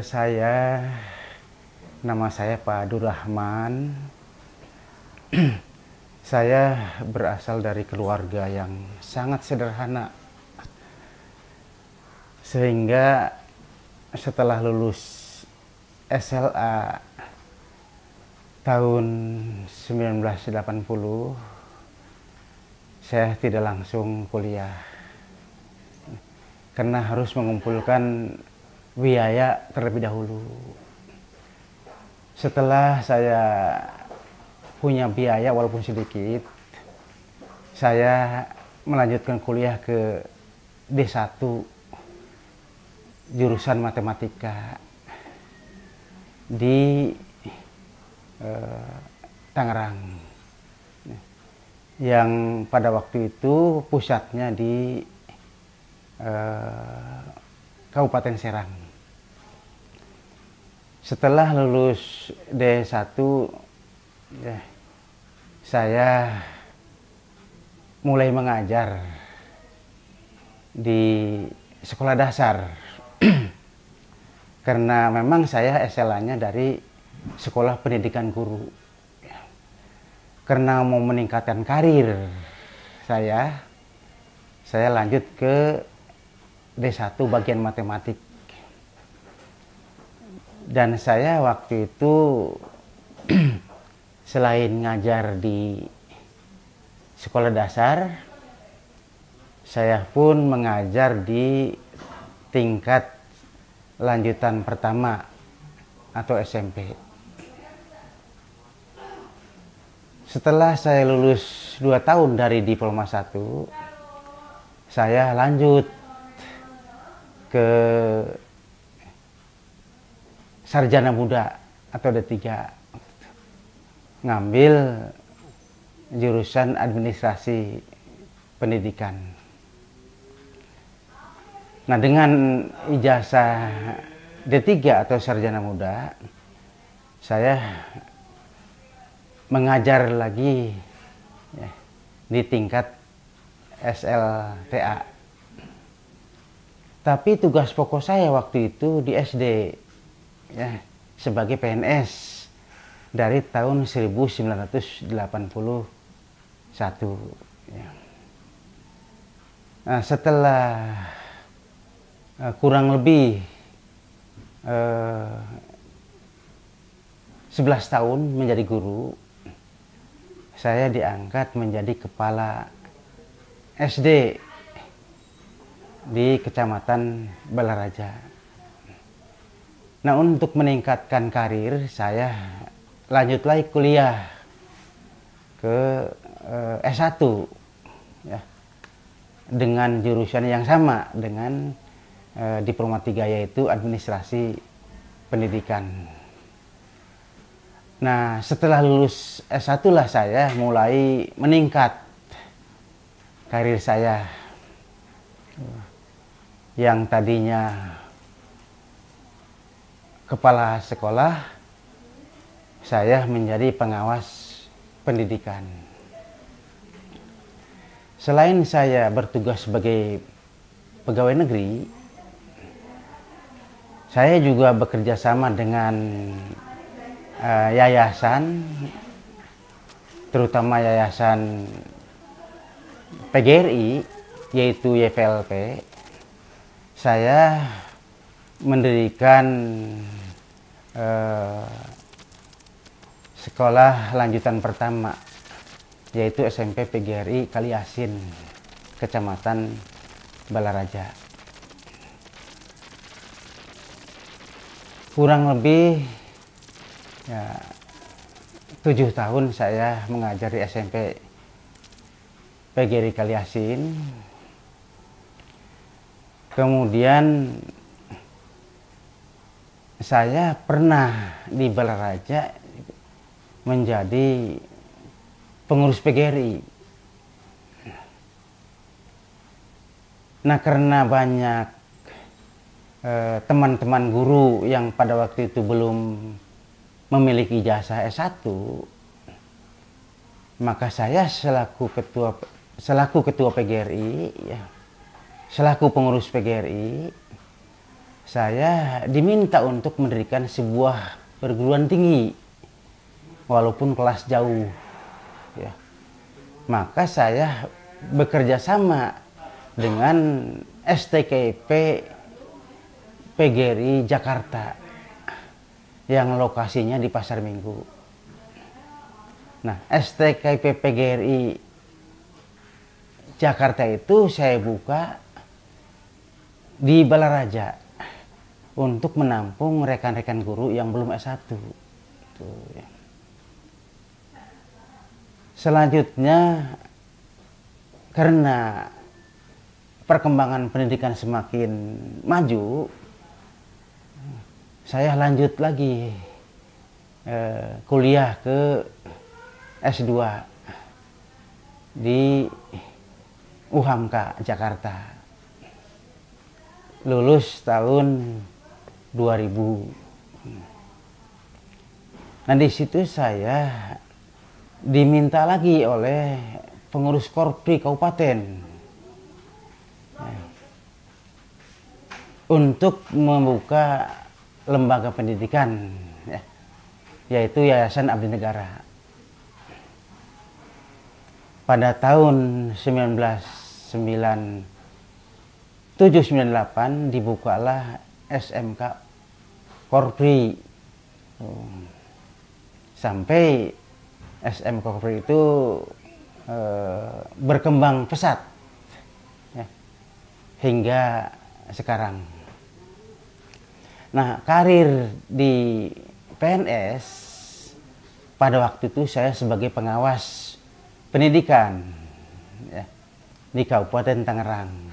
Saya, nama saya Pak Abdurrahman. Saya berasal dari keluarga yang sangat sederhana, sehingga setelah lulus SLA tahun 1980, saya tidak langsung kuliah karena harus mengumpulkan biaya terlebih dahulu. Setelah saya punya biaya walaupun sedikit, saya melanjutkan kuliah ke D1 jurusan matematika di Tangerang, yang pada waktu itu pusatnya di Kabupaten Serang. Setelah lulus D1, saya mulai mengajar di sekolah dasar karena memang saya SLA-nya dari sekolah pendidikan guru. Karena mau meningkatkan karir saya lanjut ke D1 bagian matematik. Dan saya waktu itu selain ngajar di sekolah dasar, saya pun mengajar di tingkat lanjutan pertama atau SMP. Setelah saya lulus 2 tahun dari diploma 1, saya lanjut ke sarjana muda atau D3, ngambil jurusan administrasi pendidikan. Nah, dengan ijazah D3 atau sarjana muda, saya mengajar lagi di tingkat SLTA. Tapi tugas pokok saya waktu itu di SD sebagai PNS dari tahun 1981. Nah, setelah kurang lebih 11 tahun menjadi guru, saya diangkat menjadi kepala SD di Kecamatan Balaraja. Nah, untuk meningkatkan karir, saya lanjut lagi kuliah ke S1 dengan jurusan yang sama dengan diploma 3, yaitu administrasi pendidikan. Nah, setelah lulus S1 lah saya mulai meningkat karir saya. Yang tadinya kepala sekolah, saya menjadi pengawas pendidikan. Selain saya bertugas sebagai pegawai negeri, saya juga bekerja sama dengan yayasan, terutama yayasan PGRI, yaitu YPLP. Saya mendirikan sekolah lanjutan pertama, yaitu SMP PGRI Kaliasin, Kecamatan Balaraja. Kurang lebih 7 tahun saya mengajar di SMP PGRI Kaliasin. Kemudian saya pernah di Balaraja menjadi pengurus PGRI. Nah, karena banyak teman-teman guru yang pada waktu itu belum memiliki ijazah S1, maka saya selaku ketua PGRI, selaku pengurus PGRI, saya diminta untuk mendirikan sebuah perguruan tinggi walaupun kelas jauh, ya. Maka saya bekerja sama dengan STKIP PGRI Jakarta yang lokasinya di Pasar Minggu. Nah, STKIP PGRI Jakarta itu saya buka di Balaraja untuk menampung rekan-rekan guru yang belum S1. Tuh, ya. Selanjutnya, karena perkembangan pendidikan semakin maju, saya lanjut lagi kuliah ke S2 di UHAMKA Jakarta. Lulus tahun 2000. Nah, di situ saya diminta lagi oleh pengurus Korpri Kabupaten untuk membuka lembaga pendidikan, yaitu Yayasan Abdi Negara. Pada tahun 1997-98 dibukalah SMK Korpri. Sampai SMK Korpri itu berkembang pesat, ya, hingga sekarang. Nah, karir di PNS pada waktu itu saya sebagai pengawas pendidikan, ya, di Kabupaten Tangerang.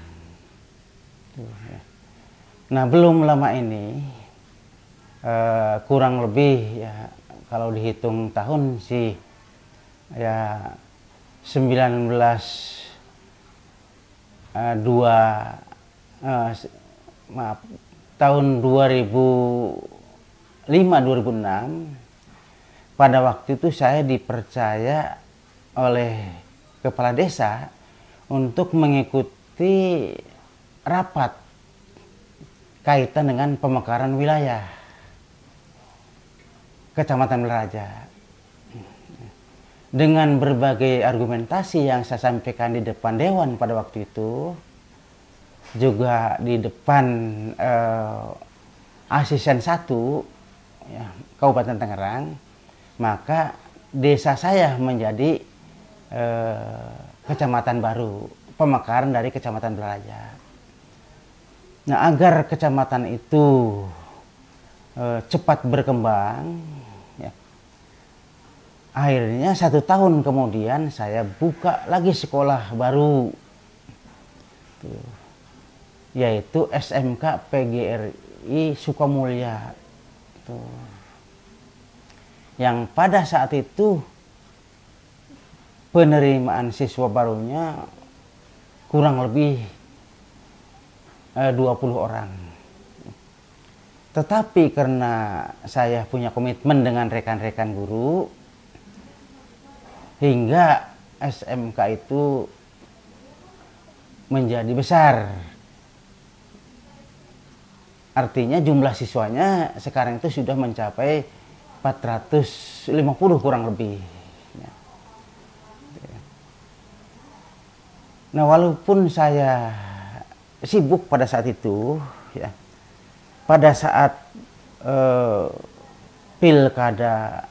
Nah, belum lama ini, kurang lebih, ya, kalau dihitung tahun sih, ya 2005-2006, pada waktu itu saya dipercaya oleh kepala desa untuk mengikuti rapat kaitan dengan pemekaran wilayah Kecamatan Balaraja. Dengan berbagai argumentasi yang saya sampaikan di depan dewan pada waktu itu, juga di depan asisten 1, ya, Kabupaten Tangerang, maka desa saya menjadi kecamatan baru, pemekaran dari Kecamatan Balaraja. Nah, agar kecamatan itu cepat berkembang, ya, akhirnya 1 tahun kemudian saya buka lagi sekolah baru, yaitu SMK PGRI Sukamulya, yang pada saat itu penerimaan siswa barunya kurang lebih 20 orang. Tetapi karena saya punya komitmen dengan rekan-rekan guru, hingga SMK itu menjadi besar. Artinya jumlah siswanya sekarang itu sudah mencapai 450 kurang lebih. Nah, walaupun saya sibuk pada saat itu, ya, pada saat pilkada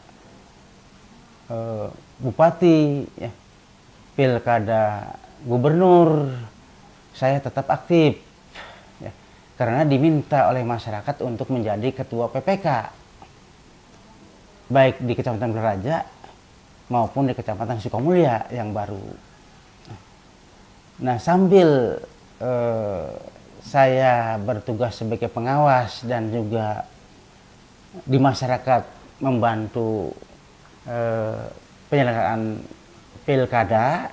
bupati, ya, pilkada gubernur, saya tetap aktif, ya, karena diminta oleh masyarakat untuk menjadi ketua PPK, baik di Kecamatan Balaraja maupun di Kecamatan Sukamulya yang baru. Nah, sambil saya bertugas sebagai pengawas dan juga di masyarakat membantu penyelenggaraan pilkada,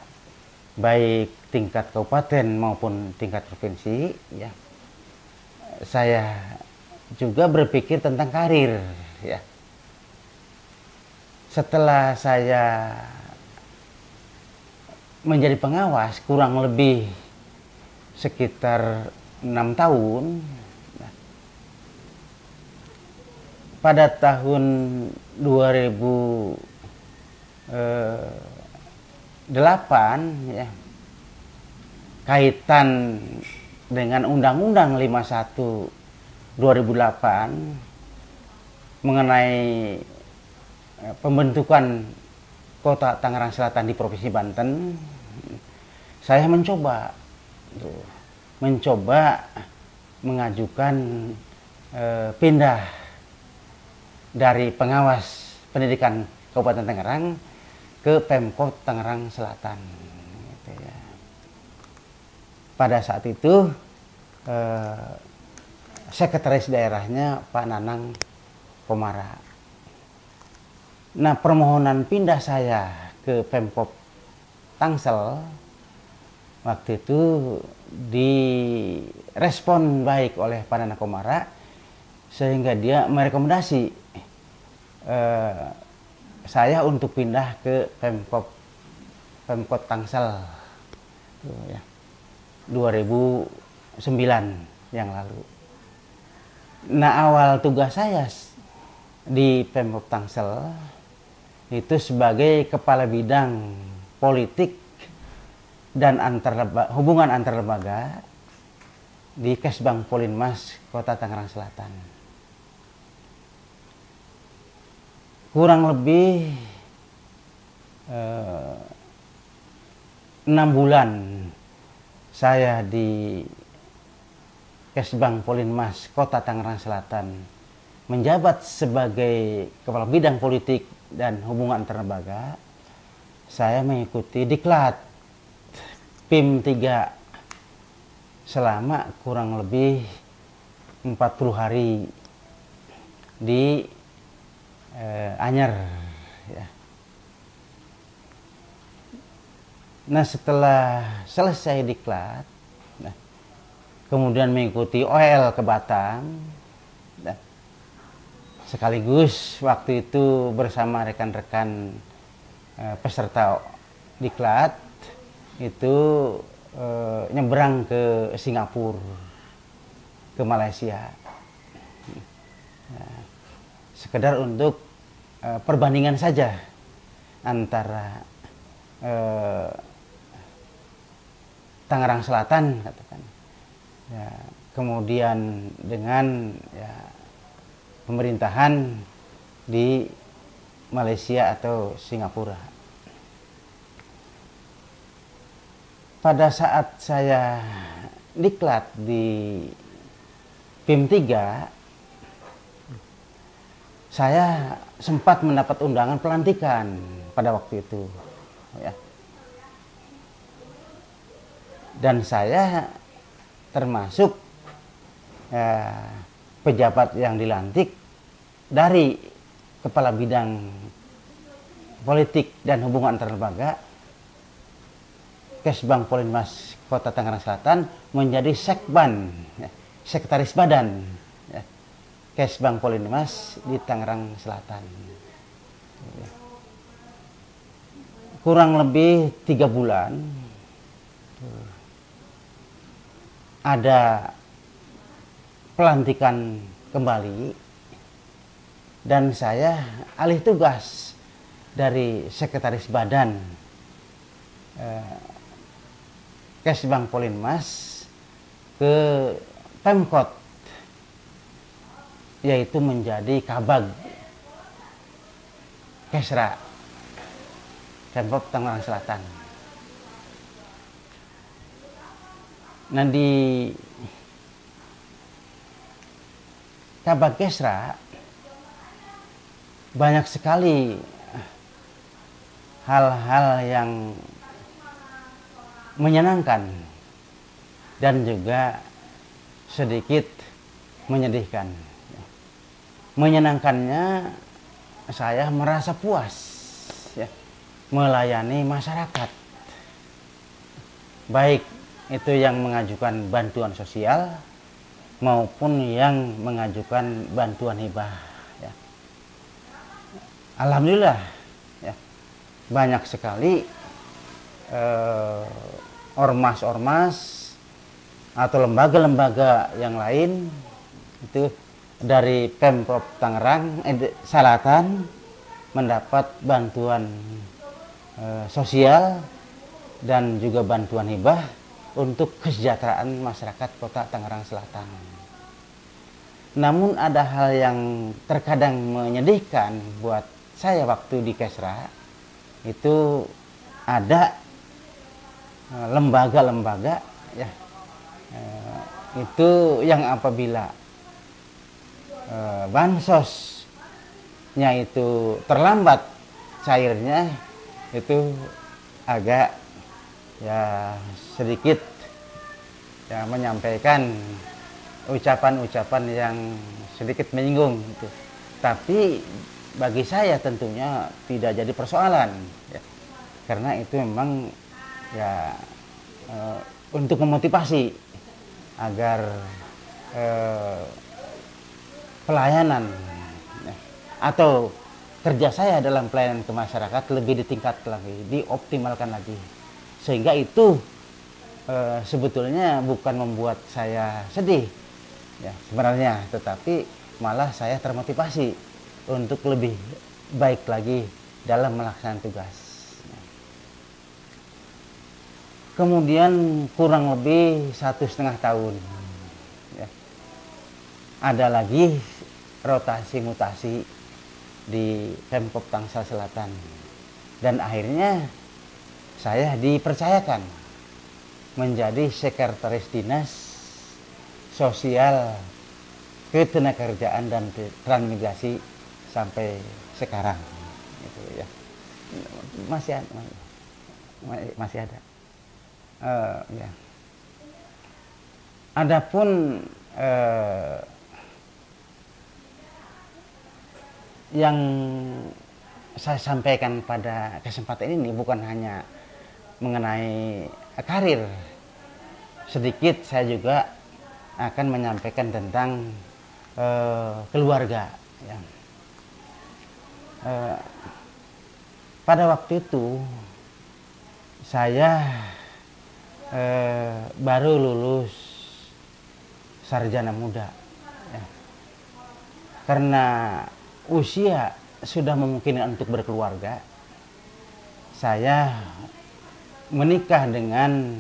baik tingkat kabupaten maupun tingkat provinsi, ya, saya juga berpikir tentang karir, ya. Setelah saya menjadi pengawas kurang lebih sekitar 6 tahun, pada tahun 2008 ya, kaitan dengan Undang-Undang 51 2008 mengenai pembentukan Kota Tangerang Selatan di Provinsi Banten, saya mencoba mengajukan pindah dari pengawas pendidikan Kabupaten Tangerang ke Pemkot Tangerang Selatan. Gitu ya. Pada saat itu sekretaris daerahnya Pak Nanang Komara. Nah, permohonan pindah saya ke Pemkot Tangsel waktu itu direspon baik oleh Pak Nanang Komara, sehingga dia merekomendasi saya untuk pindah ke Pemkot Tangsel ya, 2009 yang lalu. Nah, awal tugas saya di Pemkot Tangsel itu sebagai kepala bidang politik dan hubungan antar lembaga di Kesbang Polinmas Kota Tangerang Selatan. Kurang lebih 6 bulan saya di Kesbang Polinmas Kota Tangerang Selatan menjabat sebagai kepala bidang politik dan hubungan antar lembaga. Saya mengikuti diklat PIM 3 selama kurang lebih 40 hari di Anyer ya. Nah, setelah selesai diklat, kemudian mengikuti OL ke Batam, sekaligus waktu itu bersama rekan-rekan peserta diklat itu nyebrang ke Singapura, ke Malaysia, sekedar untuk perbandingan saja antara Tangerang Selatan katakan ya, kemudian dengan ya, pemerintahan di Malaysia atau Singapura. Pada saat saya diklat di PIM 3, saya sempat mendapat undangan pelantikan pada waktu itu ya. Dan saya termasuk pejabat yang dilantik dari kepala bidang politik dan hubungan antar lembaga Kesbang Polinmas Kota Tangerang Selatan menjadi sekban, ya, sekretaris badan ya, Kesbang Polinmas di Tangerang Selatan. Kurang lebih 3 bulan ada pelantikan kembali dan saya alih tugas dari sekretaris badan Kesbang Polinmas ke Pemkot, yaitu menjadi Kabag Kesra Pemkot Tangerang Selatan. Nah, di Kabag Kesra banyak sekali hal-hal yang menyenangkan dan juga sedikit menyedihkan. Menyenangkannya, saya merasa puas ya, melayani masyarakat, baik itu yang mengajukan bantuan sosial maupun yang mengajukan bantuan hibah ya. Alhamdulillah ya, banyak sekali ormas-ormas atau lembaga-lembaga yang lain itu dari Pemprov Tangerang Selatan mendapat bantuan sosial dan juga bantuan hibah untuk kesejahteraan masyarakat Kota Tangerang Selatan. Namun ada hal yang terkadang menyedihkan buat saya waktu di Kesra, itu ada lembaga-lembaga ya itu yang apabila bansosnya itu terlambat cairnya, itu agak ya sedikit ya menyampaikan ucapan-ucapan yang sedikit menyinggung gitu. Tapi bagi saya tentunya tidak jadi persoalan ya. Karena itu memang ya untuk memotivasi agar pelayanan ya, atau kerja saya dalam pelayanan ke masyarakat lebih ditingkatkan lagi, dioptimalkan lagi, sehingga itu sebetulnya bukan membuat saya sedih ya sebenarnya, tetapi malah saya termotivasi untuk lebih baik lagi dalam melaksanakan tugas. Kemudian kurang lebih 1,5 tahun ya, ada lagi rotasi mutasi di Pemkop Tangsel Selatan, dan akhirnya saya dipercayakan menjadi sekretaris dinas sosial ketenagakerjaan dan transmigrasi sampai sekarang gitu ya. Masih ada ya. Adapun yang saya sampaikan pada kesempatan ini bukan hanya mengenai karir, sedikit saya juga akan menyampaikan tentang keluarga ya. Pada waktu itu saya baru lulus sarjana muda ya. Karena usia sudah memungkinkan untuk berkeluarga, saya menikah dengan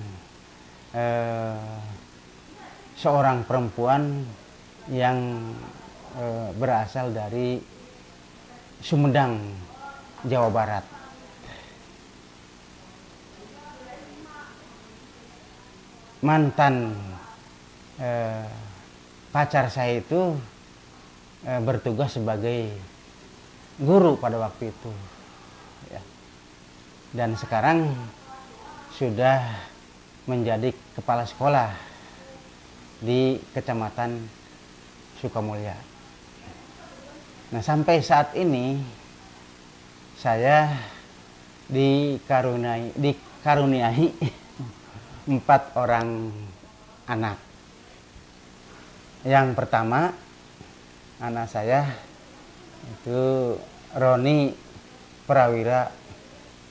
seorang perempuan yang berasal dari Sumedang, Jawa Barat. Mantan pacar saya itu bertugas sebagai guru pada waktu itu ya. Dan sekarang sudah menjadi kepala sekolah di Kecamatan Sukamulya. Nah, sampai saat ini saya dikaruniai 4 orang anak. Yang pertama, anak saya itu Roni Prawira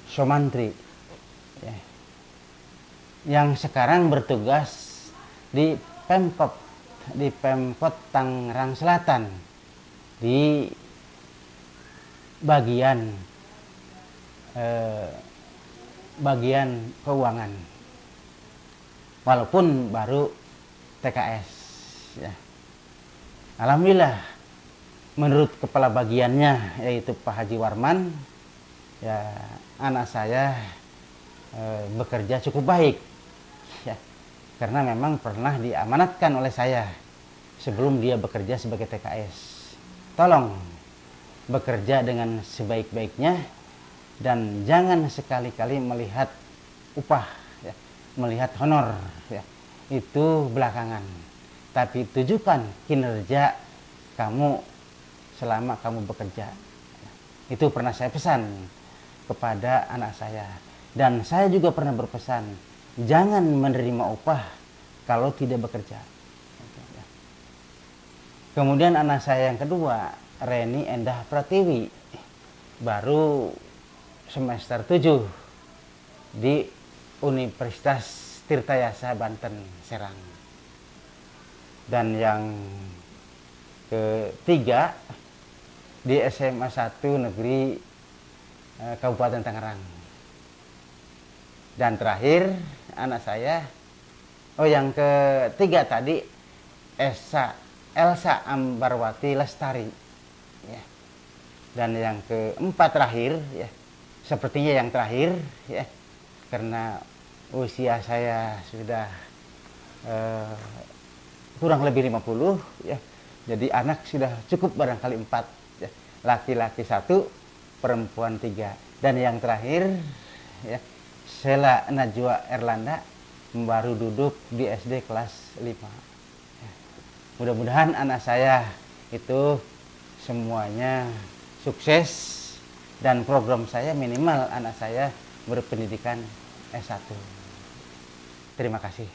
Somantri ya, yang sekarang bertugas di Pemkot Tangerang Selatan di bagian keuangan, walaupun baru TKS ya. Alhamdulillah menurut kepala bagiannya yaitu Pak Haji Warman ya, anak saya bekerja cukup baik ya, karena memang pernah diamanatkan oleh saya sebelum dia bekerja sebagai TKS, tolong bekerja dengan sebaik-baiknya dan jangan sekali-kali melihat upah ya, melihat honor ya, itu belakangan, tapi tujukan kinerja kamu selama kamu bekerja. Itu pernah saya pesan kepada anak saya, dan saya juga pernah berpesan jangan menerima upah kalau tidak bekerja. Kemudian anak saya yang kedua, Reni Endah Pratiwi, baru semester 7 di Universitas Tirtayasa Banten Serang. Dan yang ketiga di SMA 1 Negeri Kabupaten Tangerang. Dan terakhir anak saya, yang ketiga tadi Elsa Ambarwati Lestari, ya. Dan yang keempat terakhir, ya, sepertinya yang terakhir, ya, karena usia saya sudah kurang lebih 50, ya, jadi anak sudah cukup barangkali 4, ya. Laki-laki 1, perempuan 3, dan yang terakhir, ya, Sela Najwa Erlanda, baru duduk di SD kelas 5. Ya. Mudah-mudahan anak saya itu semuanya sukses, dan program saya minimal anak saya berpendidikan S1. Terima kasih.